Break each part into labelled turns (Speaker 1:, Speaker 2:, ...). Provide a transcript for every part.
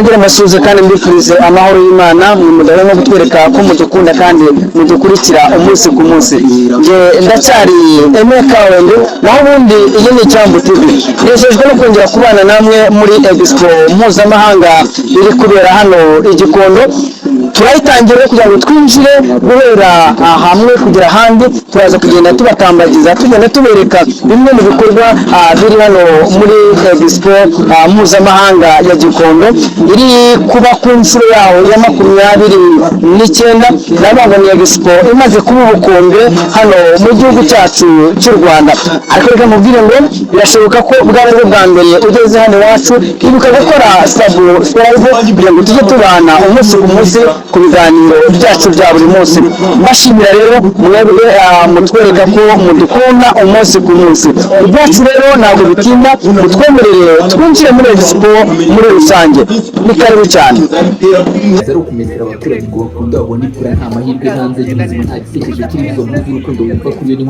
Speaker 1: ngira amasuhuzo kandi mbifurize amahoro y'Imana mu mudahwema no gutwereka ko mudukunda kandi mudukurikira umunsi ku munsi. Nge ndacyari Emeka Wendo naho ubundi iyi ni Cyambu TV. Nejejwe no kongera kubana namwe muri Expo mpuzamahanga iri kubera hano i Gikondo. Turayitangira kugira ngo twinjire guhera hamwe kugera ahandi, turaza kugenda tubatambagiza tugenda tubereka bimwe mu bikorwa biri hano muri Expo mpuzamahanga ya Gikondo iri kuba ku nshuro yaho ya 29. Nabanga ni Expo imaze kuba ubukombe hano mu gihugu cyacu cy'u Rwanda. Ariko reka mubwire ngo birashoboka ko bwari bwa mbere ugeze hano iwacu, ibuka gukora subscribe kugira ngo tujye tubana umunsi ku munsi ku biganiro byacu bya buri munsi. Mbashimira rero mwebwe mutwereka ko mudukunda umunsi ku munsi. Ibyacu rero ntabwo bitinda, mutwemerere twinjire muri Expo muri rusange. Ni karibu cyane.
Speaker 2: Zero kumetera abaturage ngo bakunda babone ikura nta mahirwe hanze y'ubuzima nta gisekeje cy'izo muri z'urukundo wumva kuri yo ni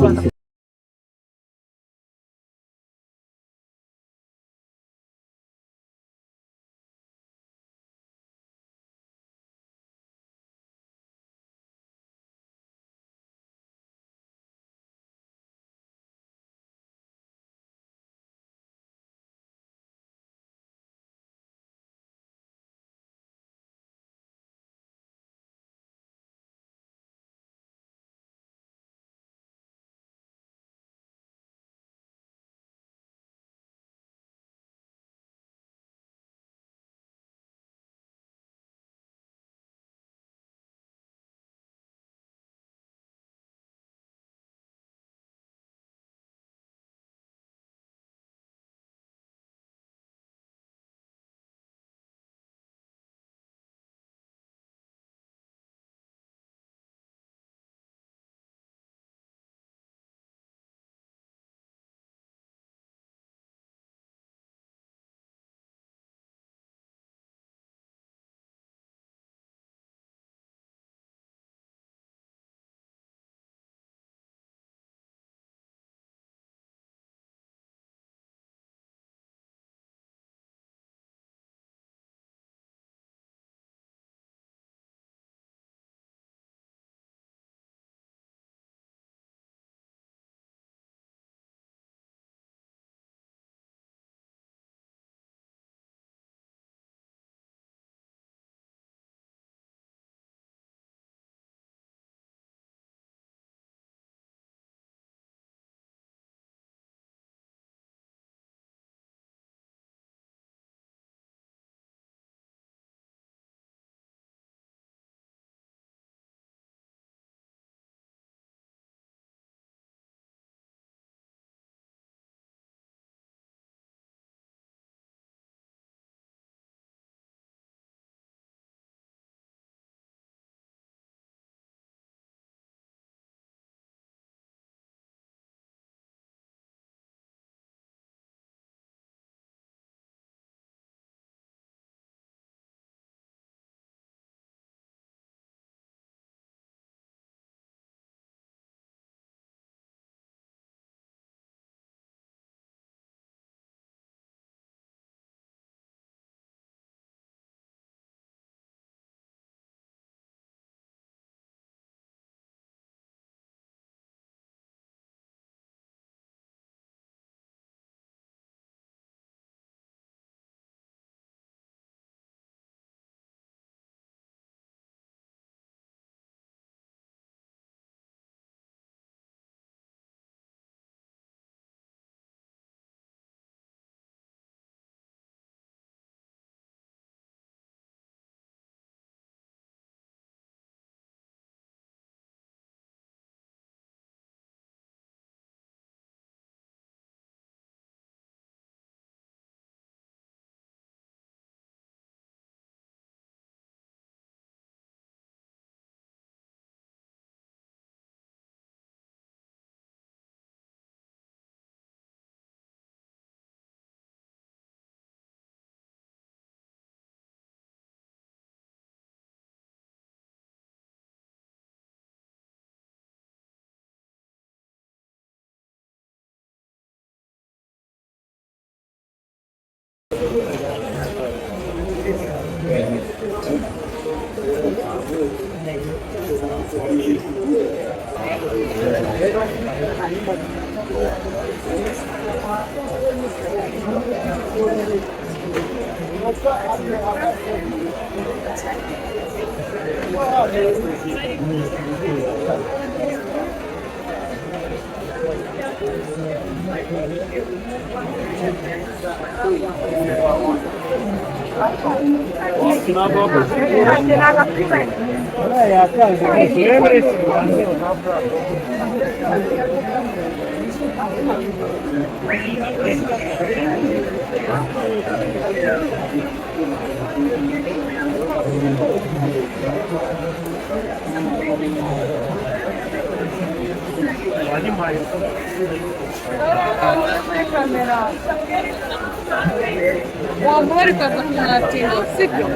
Speaker 3: Wambari kaza kumwatinda sibyo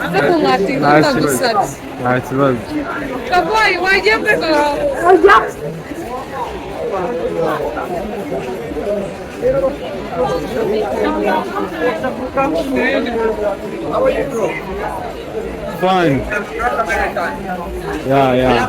Speaker 3: aza kumwatinda ndagusabye
Speaker 4: nta kibazo
Speaker 3: kabaye wajya mbega
Speaker 4: fine yeah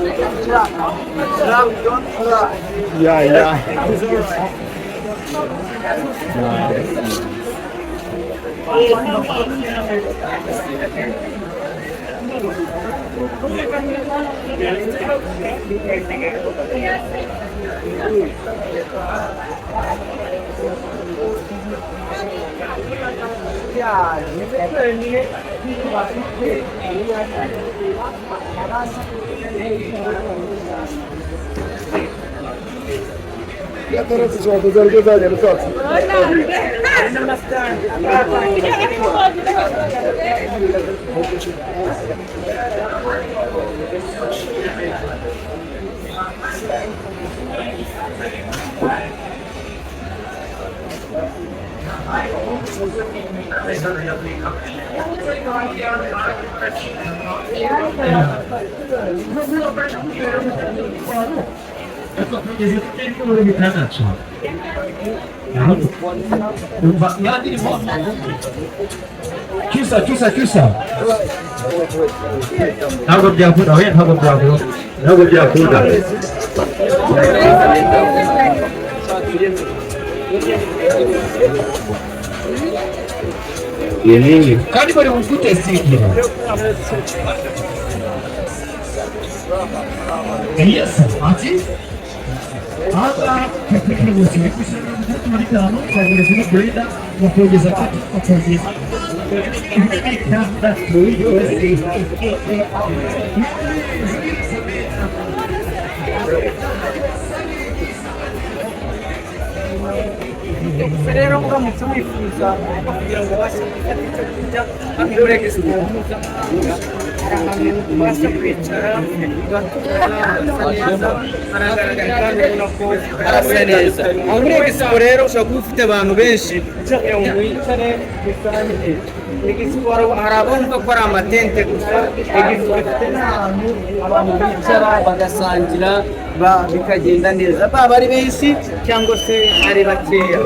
Speaker 5: Я teraz trzeba do zorganizowania, no co? Kyusa. Ntabwo byakunda, we ntabwo byakunda. Yeni. Kandi bari gutestingira. Yes, ati. Hata kikikuzi kushirikiana kwa kuweza kuongeza kazi.
Speaker 1: rero uramutse wifuza kugira ngo ubashe gufata icyo kurya akurege sikuza ahantu ubasha kwicara ugatura haragaragara kandi ubona ko harasa neza aho muri Expo rero ushobora kuba ufite abantu benshi wicare bisanzwe Expo hari abumva ko ari amatente gusa Expo ifite n'ahantu abantu bicara bagasangira bikagenda neza baba ari benshi cyangwa se ari bakeya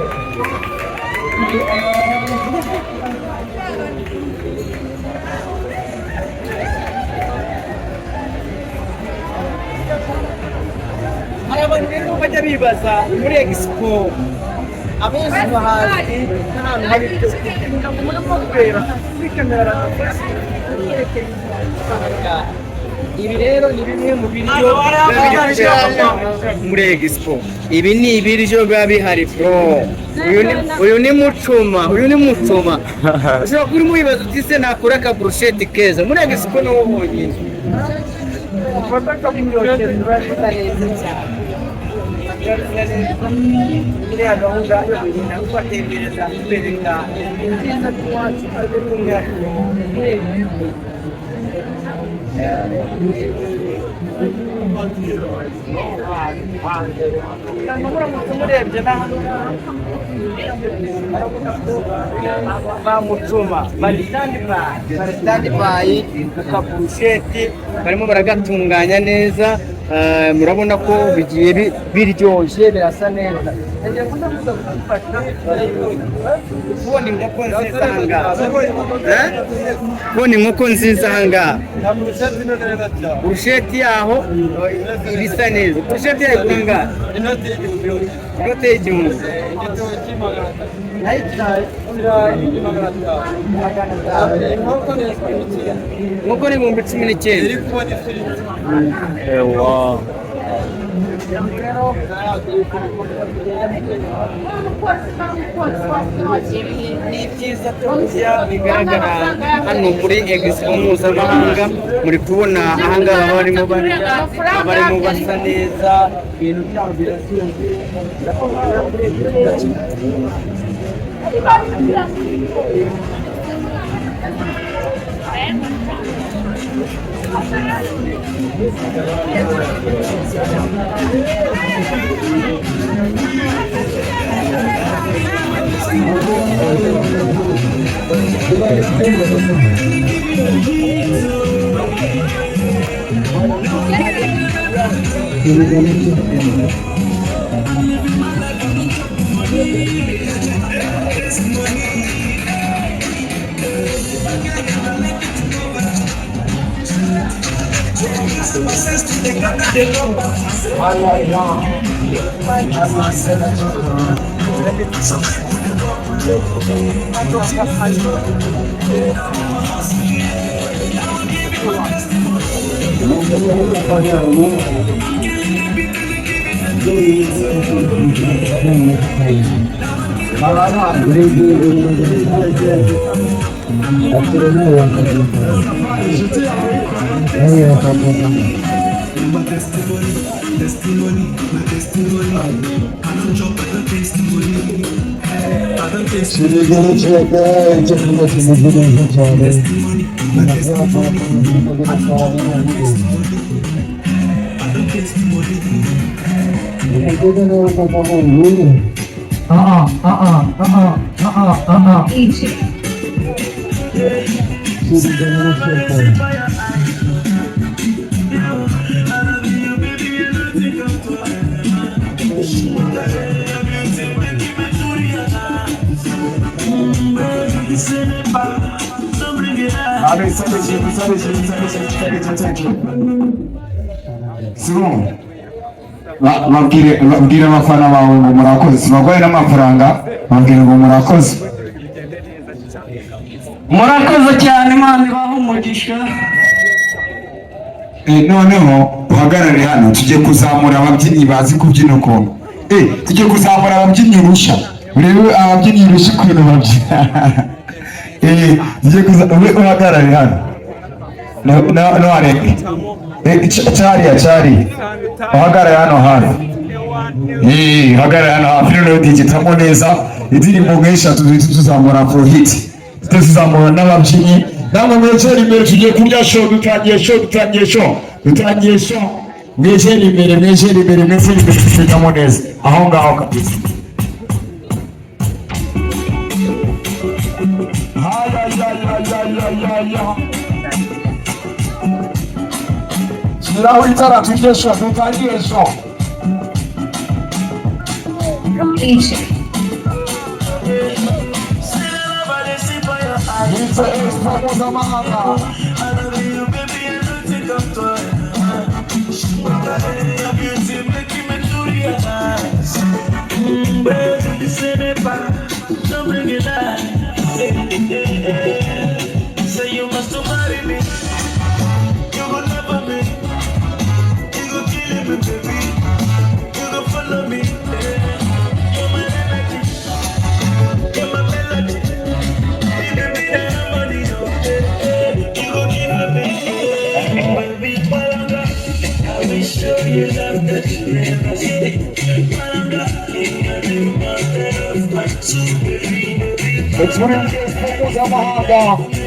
Speaker 1: hari abantu rero bajya bibaza muri Expo abenshi bahazi n'ahantu hari ibyo muri kureba kuri kamera ibi rero ni bimwe mu biryo muri Expo ibi ni ibiryo biba bihari bro uyu ni mucuma ushobora kuri mubibaza uti se nakora aka brushette keza muri Expo n'uwo bonyine ufata akaburyoshye turashyize cyane iriya gahunda yo kugenda ubatembereza kubereka ibyiza by'iwacu ari kumwe Mucuma baritandi bayi kaburusheti barimo baragatunganya neza. Murabona ko bigiye biryoshye birasa neza. Kubona inkoko nziza hanga kubona inkoko nziza hanga burusheti yaho ibisa neza. Burusheti yaho ikanga inote y'igihumbi inkoko ni ibihumbi 19.
Speaker 4: Wow.
Speaker 1: Ni byiza kurya bigaragara hano muri Expo mpuzamahanga. Muri kubona ahangaha barimo basa neza, ibintu byabo birashyushye.
Speaker 6: Babwire abafana bawe ngo murakoze, sibagwaye n'amafaranga, babwire ngo murakoze.
Speaker 1: Murakoze cyane, Imana ibahe umugisha.
Speaker 6: Noneho uhagarare hano, tujye kuzamura ababyinnyi bazi kubyina ukuntu. Tujye kuzamura ababyinnyi rusha, urebe ababyinnyi rusha ukuntu babyina. Tujye kuzamura, uhagarare hano. No areke. Cyari uhagarare hano hafi. Uhagarare hano hafi, noneho digitamo neza indirimbo nk'eshatu duhita tuzamura Afrohit, tuzamura n'ababyinnyi. Namwe mwegere imbere, tugiye kurya show, dutangiye show. Mwegere imbere, mwese tuzigamo neza aho ngaho kabisa. Shiraho itara, tujye show, dutangiye show. It's a Expo mpuzamahanga.
Speaker 7: Say you must marry me. You will never me. You go kill me, baby. You go follow me. You're my energy. You're my melody. You go give me. Baby, Palanga. I will show you love that you never see. Palanga, you're the mother of my soul.
Speaker 6: Exponential mpuzamahanga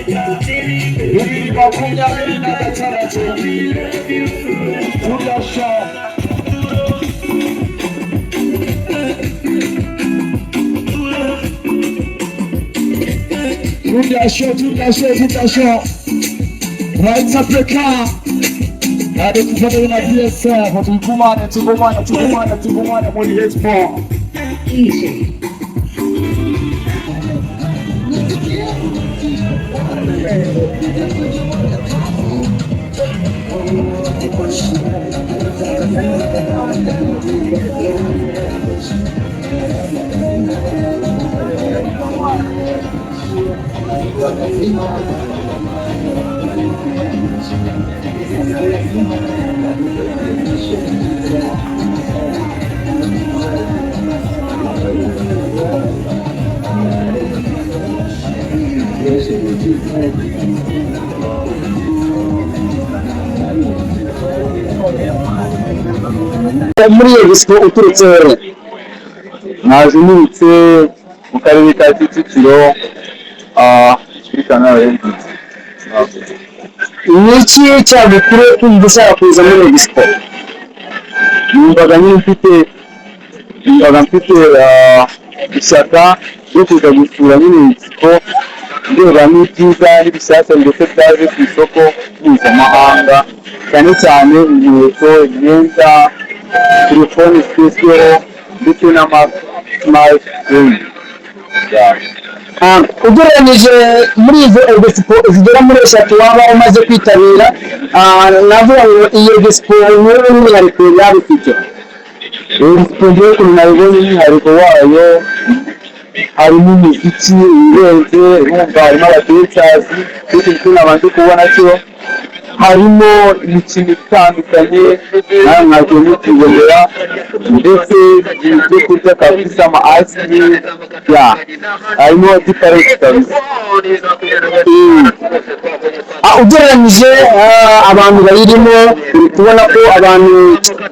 Speaker 6: 2026 turasha Right Africa hadi kufatana na DSF tugumane muri Expo
Speaker 1: muri Expo uturutse
Speaker 4: nazimutse mu karere ka Kicukiro
Speaker 1: niki cyagukuru kumva ushaka kuza muri Expo?
Speaker 4: numvaga mfite ishyaka ryo kuza gusura nyine Expo ndeba n'ibyiza n'ibishyashya ndetse byaje ku isoko mpuzamahanga cyane cyane inkweto, imyenda, telefone zigezweho ndetse n'amasmartphone.
Speaker 1: Ugereranyije muri izo Expo zigera muri 3 waba umaze kwitabira, navuga ngo iyo Expo n'umwihariko yabifite.
Speaker 4: Expo ngiye kunabibona umwihariko wayo harimo imiziki irenze, urumva harimo abatecazi ndetse n'abandi kubona cyo harimo imikino itandukanye nawe mwagiye mutubonera ndetse ibyo kurya kabisa ama ice cream harimo diferensi kabisa.
Speaker 1: Ugereranyije abantu bayirimo uri kubona ko abantu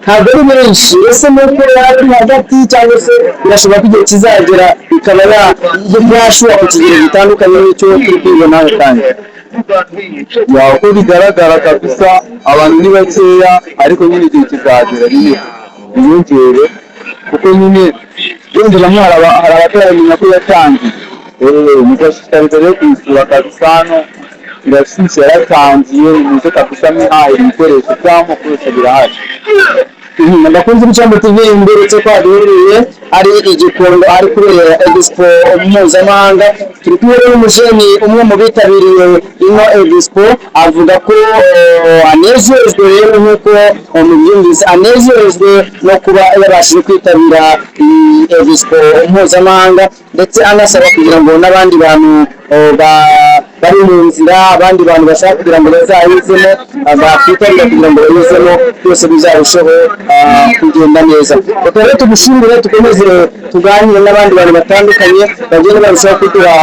Speaker 1: ntabwo ari benshi, ese nuko yari hagati cyangwa se birashoboka ko igihe kizagera ikaba yashobora ku kigero gitandukanye n'icyo turi kwibona kandi
Speaker 4: uko bigaragara kabisa abantu ni bakeya ariko nyine igihe kizagera nyine biyongere kuko nyine yongera hari abataramenya ko yatangiye mugashishikariza rero kuyisura kabisa hano irashyushye yaratangiye muze kabisa mwihaye ibikoresho by'amoko yose birahari.
Speaker 1: Ndakunze Mucambo TV imbere cyo kwaduhereye ari igikondo ari kubera Expo mpuzamahanga, turi kumwe n'umujeni umwe mu bitabiriye ino Expo avuga ko anezezwe rero nk'uko umubyumvise, anezezwe no kuba yabashije kwitabira Expo mpuzamahanga ndetse anasaba kugira ngo n'abandi bantu bari mu nzira, abandi bantu bashaka kugira ngo bazayizemo bakwitabira kugira ngo bayizemo byose bizarusheho kugenda neza. Rero tugushimire, tukomeze tuganire n'abandi bantu batandukanye bagenda barushaho kuduha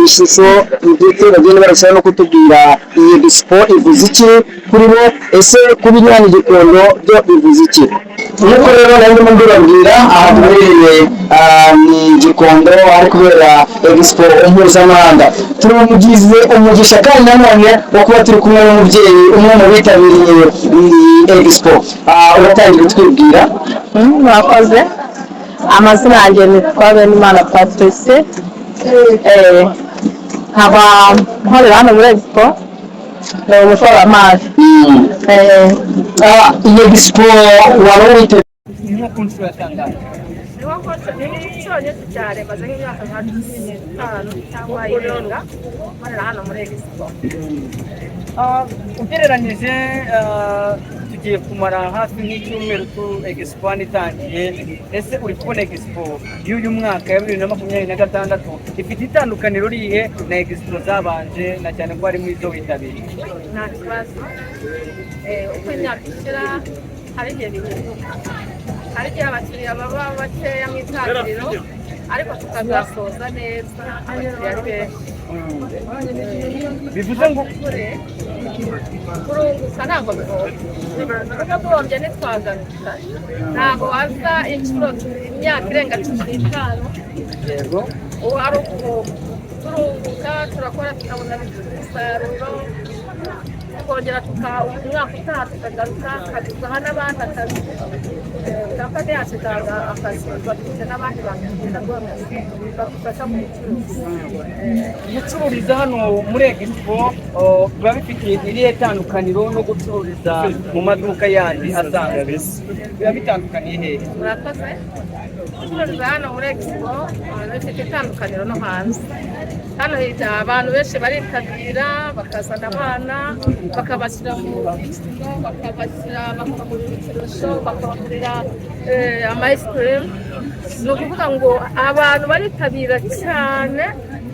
Speaker 1: ishusho ndetse bagenda barushaho no kutubwira iyi Expo ivuze iki kuri bo, ese kuba inyana igikondo byo bivuze iki. Nuko rero narimo mbibabwira aha duherereye ni Gikondo ari kubera Expo mpuzamahanga. Turamugize umugisha kandi nanone wo kuba turi kumwe n'umubyeyi umwe mu bitabiriye iyi Expo. Uratangira kutwibwira?
Speaker 8: Mwakoze. Amazina yanjye nitwa Benimana Patrice, nkaba nkorera hano muri Expo, ni umushoramari.
Speaker 1: Iyi Expo waba witeguye?
Speaker 8: Inshuro nyinshi cyane maze nk'imyaka nka 15 cyangwa irenga nkorera hano muri Expo.
Speaker 9: Ugereranyije tugiye kumara hafi nk'icyumweru Expo itangiye, ese uri kubona Expo y'uyu mwaka ya 2026 ifite itandukaniro rihe na Expo zabanje na cyane ko ari mu izo witabiriye?
Speaker 8: Nta kibazo, uko imyaka ishira hari igihe bihinduka, hari igihe abakiriya baba bakeya mu itangiriro ariko tukazasoza neza abakiriya ari benshi.
Speaker 9: Bivuze ngo
Speaker 8: kurunguka ntabwo bihombye, duhombye ntitwagaruka, ntabwo waza inshuro imyaka irenga 15
Speaker 9: yego
Speaker 8: ari ukuvuga turunguka turakora tukabona umusaruro tukongera umwaka utaha tukagaruka tukaduha n'abandi akazi kampani yacu itanga akazi bafite n'abandi bantu badufasha mu bucuruzi.
Speaker 9: gucururiza hano muri Expo biba bifite irihe tandukaniro no gucururiza mu maduka yandi asanzwe biba bitandukaniye hehe?
Speaker 8: Murakoze. Gucururiza hano muri Expo bifite itandukaniro no hanze. Hano hita abantu benshi baritabira bakazana abana bakabashyira mu byiciro bakabagurira ibikoresho bakabagurira ama ice cream. Ni ukuvuga ngo abantu baritabira cyane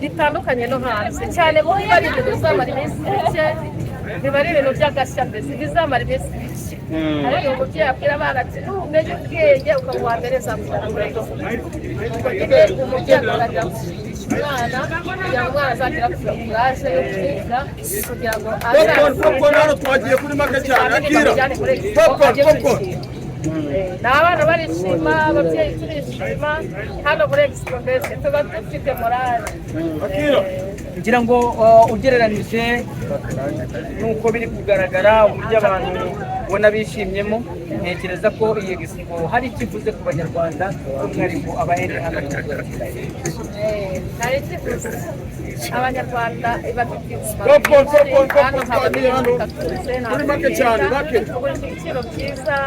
Speaker 8: bitandukanye no hanze cyane mu bari ibintu bizamara iminsi mike biba ari ibintu by'agashya mbese bizamara iminsi mike ariko umubyeyi abwira abana ati umenye ubwenge ukamuhamereza umubyeyi akajya umwana kugira ngo umwana azagira kuraje yo kwiga kugira ngo azaze
Speaker 7: twagiye kuri make cyane
Speaker 8: ni abana barishima ababyeyi turishima hano muri Expo mbese tuba dufite morale.
Speaker 9: Ngira ngo ugereranije nuko biri kugaragara uburyo abantu ubona bishimyemo ntekereza ko iyi Expo hari ikivuze ku banyarwanda by'umwihariko abaheri hano mu Rwanda.
Speaker 8: Hari ikivuze abanyarwanda bafite ibiciro byiza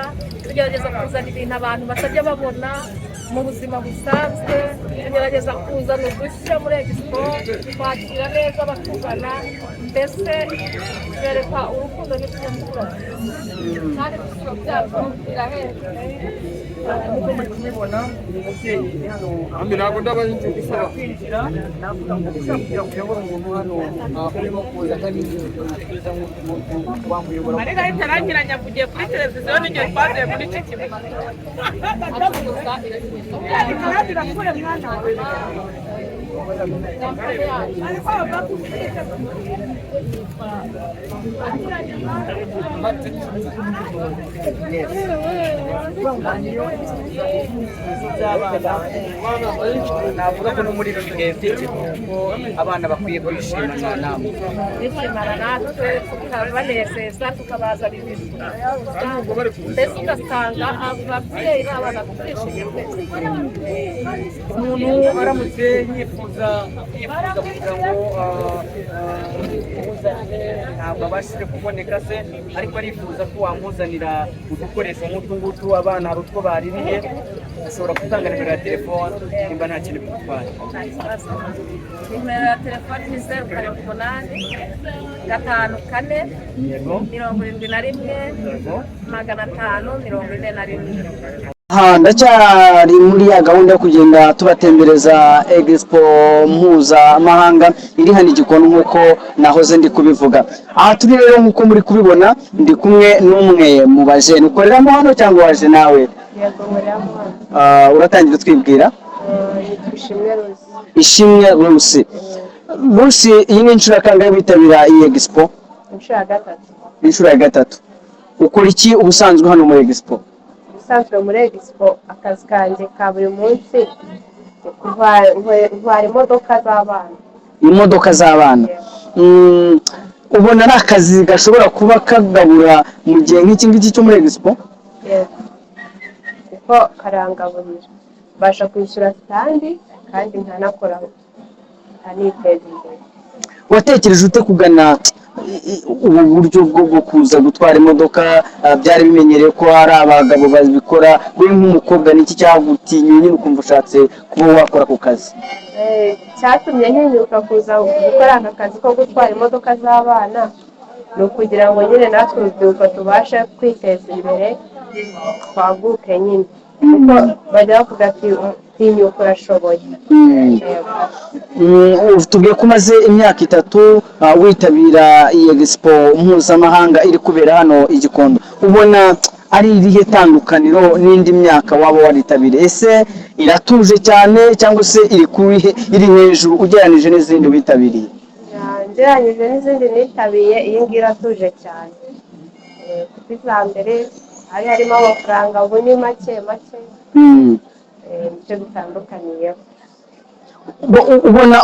Speaker 8: tugerageza kuzana ibintu abantu batajya babona mu buzima busanzwe tugerageza kuzana udushya muri Expo twakira neza batugana mbese bereka urukundo n'ikinyabupfura kandi ibiciro byabo birahenze.
Speaker 9: Nk'uko muri kubibona umubyeyi hano
Speaker 7: ntabwo ndabahinze
Speaker 9: bisaba kwinjira navuga ngo ushaka kugira ngo uyobore umuntu hano urimo kuza kandi uza nk'umuntu wamuyobora
Speaker 3: ariko ahita arangiranya kugiye kuri televiziyo n'igihe twagiye muri icyo kibuga
Speaker 9: navuga ko no muri ibi bihe by'iki abana bakwiye kwishimana namwe
Speaker 8: bishimana natwe tukabanezeza tukabazana ibintu mbese ugasanga ababyeyi b'abana twishimye
Speaker 9: umuntu aramutse yifuza kugira ngo ntabwo abashije kuboneka se ariko arifuza ko wamuzanira udukoresho nk'utu ngutu abana hari utwo baririye ushobora gutanga nimero ya telefone nimba nta kintu bigutwara.
Speaker 8: Nimero ya telefone ni 0754 541
Speaker 1: ndacyari muri ya gahunda yo kugenda tubatembereza Expo mpuzamahanga iri hano i Gikondo nk'uko nahoze ndi kubivuga. Aha turi rero nk'uko muri kubibona ndi kumwe n'umwe mu bajene ukoreramo hano cyangwa waje nawe? Uratangira twibwira? Ishimwe Rusi. Rusi, iyi ni inshuro kangahe bitabira iyi Expo? Inshuro ya gatatu. Ukora iki ubusanzwe hano muri Expo?
Speaker 10: Ubusanzwe muri Expo akazi kanjye ka buri munsi ntwara imodoka z'abana.
Speaker 1: Imodoka z'abana. Ubona ari akazi gashobora kuba kagabura mu gihe nk'iki ngiki cyo muri Expo?
Speaker 10: Kuko karangaburira basha kwishyura standi kandi nkanakora nkaniteza imbere.
Speaker 1: Watekereje ute kugana ubu buryo bwo kuza gutwara imodoka? Byari bimenyereye ko hari abagabo babikora, we nk'umukobwa n'iki cyagutinya nyine ukumva ushatse kuba wakora ku kazi?
Speaker 10: Cyatumye ntinyuka kuza gukora aka kazi ko gutwara imodoka z'abana ni ukugira ngo nyine natwe urubyiruko tubashe kwiteza imbere twaguke nyine kuko bajya bavuga ati tinyuka urashoboye.
Speaker 1: Tubwiye ko umaze imyaka 3 witabira iyi Expo mpuzamahanga iri kubera hano i Gikondo. Ubona ari irihe tandukaniro n'indi myaka waba waritabiriye? Ese iratuje cyane cyangwa se iri hejuru ugereranije n'izindi witabiriye?
Speaker 10: Ngereranyije n'izindi nitabiye iyi ngiyi iratuje cyane. Kuko iza mbere hari harimo amafaranga ubu ni make nicyo bitandukaniyeho.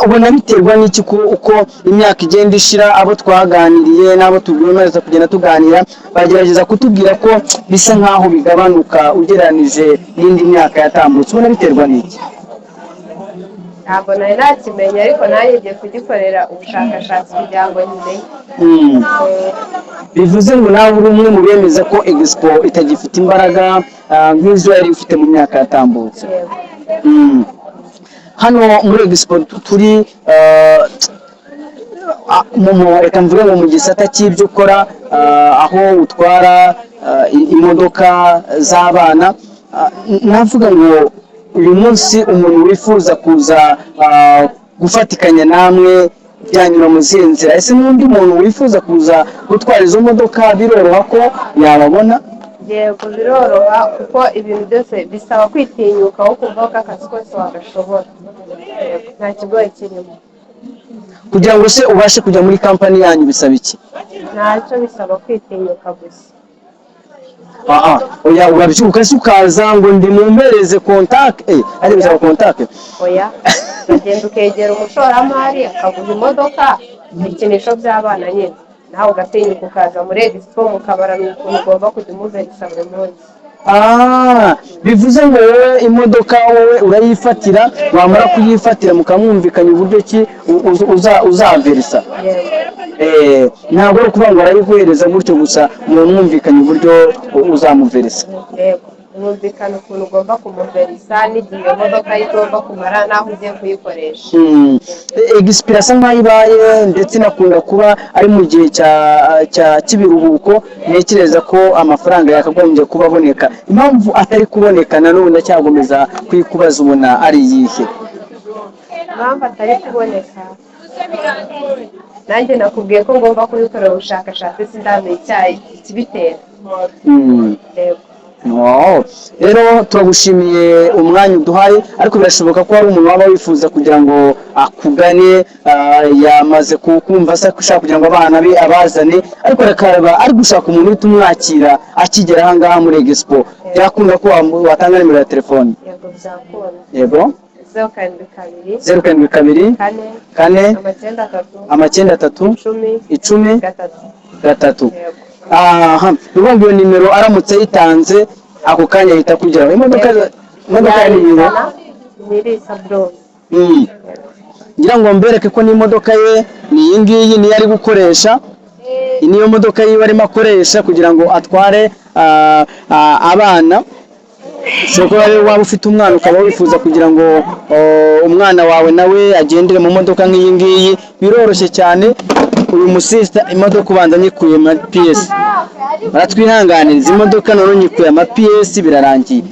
Speaker 1: ubona biterwa n'iki uko imyaka igenda ishira, abo twaganiriye n'abo tubwiriza kugenda tuganira bagerageza kutubwira ko bisa nkaho bigabanuka ugereranije n'indi myaka yatambutse, ubona biterwa n'iki?
Speaker 10: Ntabwo nari nakimenya ariko nanjye ngiye kugikorera ubushakashatsi kugira ngo nyimenye.
Speaker 1: Bivuze ngo nawe uri umwe mu bemeza ko Expo itagifite imbaraga nk'izo yari ifite mu myaka yatambutse. Hano muri Expo turi reka mvuge ngo mu gisata cy'ibyo ukora, aho utwara imodoka z'abana, navuga ngo uyu munsi umuntu wifuza kuza gufatikanya namwe byanyura mu zihe nzira? Ese n'undi muntu wifuza kuza gutwara izo modoka biroroha ko yababona?
Speaker 10: Yego biroroha, kuko ibintu byose bisaba kwitinyuka aho kumva ko akazi kose wagashobora. Nta kigoye kirimo.
Speaker 1: Kugira ngo se ubashe kujya muri kampani yanyu bisaba iki?
Speaker 10: Ntacyo, bisaba kwitinyuka gusa.
Speaker 1: Oya, urabyuka se ukaza ngo ndi mumpereze contact, ari bisaba contact?
Speaker 10: Oya, ugenda ukegera umushoramari akaguha imodoka, ibikinisho by'abana nyine, nawe ugatinyuka ukaza muri Expo mukabarana ukuntu ugomba kujya umuverisa buri munsi.
Speaker 1: Bivuze ngo wowe imodoka wowe urayifatira, wamara kuyifatira mukamwumvikanya uburyo ki uzaverisa? Ntabwo ari ukuvuga ngo arayiguhereza gutyo gusa, mwumvikanye uburyo uzamuverisa?
Speaker 10: Yego, mwumvikana ukuntu ugomba kumuverisa n'igihe iyo modoka igomba kumara n'aho ugiye kuyikoresha.
Speaker 1: Expo irasa nkaho ibaye, ndetse inakunda kuba ari mu gihe cy'ibiruhuko. Ntekereza ko amafaranga yakagombye kuba aboneka, impamvu atari kuboneka nanone ndacyagomeza kwikubaza, ubona ari iyihe
Speaker 10: impamvu atari kuboneka? Nanjye nakubwiye ko ngomba kubikorera ubushakashatsi, sindamenya ikibitera.
Speaker 1: Rero turagushimiye umwanya uduhaye, ariko birashoboka ko hari umuntu waba wifuza kugira ngo akugane, yamaze kumva se ushaka kugira ngo abana be abazane, ariko akaraba ari gushaka umuntu uhita umwakira akigera aha ngaha muri Expo. Byakunda ko watanga nimero ya telefone?
Speaker 10: Yego, byakunda.
Speaker 1: Yego,
Speaker 10: 072
Speaker 1: 4
Speaker 10: 93
Speaker 1: 10 Rubongo iyo nimero aramutse yitanze ako kanya ahita kugeraho. Imodoka ngira ngo mbereke ko n'imodoka ye ni iyi ngiyi, niyo ari gukoresha. Niyo modoka yiwe arimo akoresha kugira ngo atware abana. Ushobora kuba waba ufite umwana ukaba wifuza kugira ngo umwana wawe nawe agendere mu modoka nk'iyi ngiyi, biroroshye cyane. Uyu musista imodoka ubanza nyikuye ama PS, baratwihanganiriza imodoka none nyikuye ama PS birarangiye.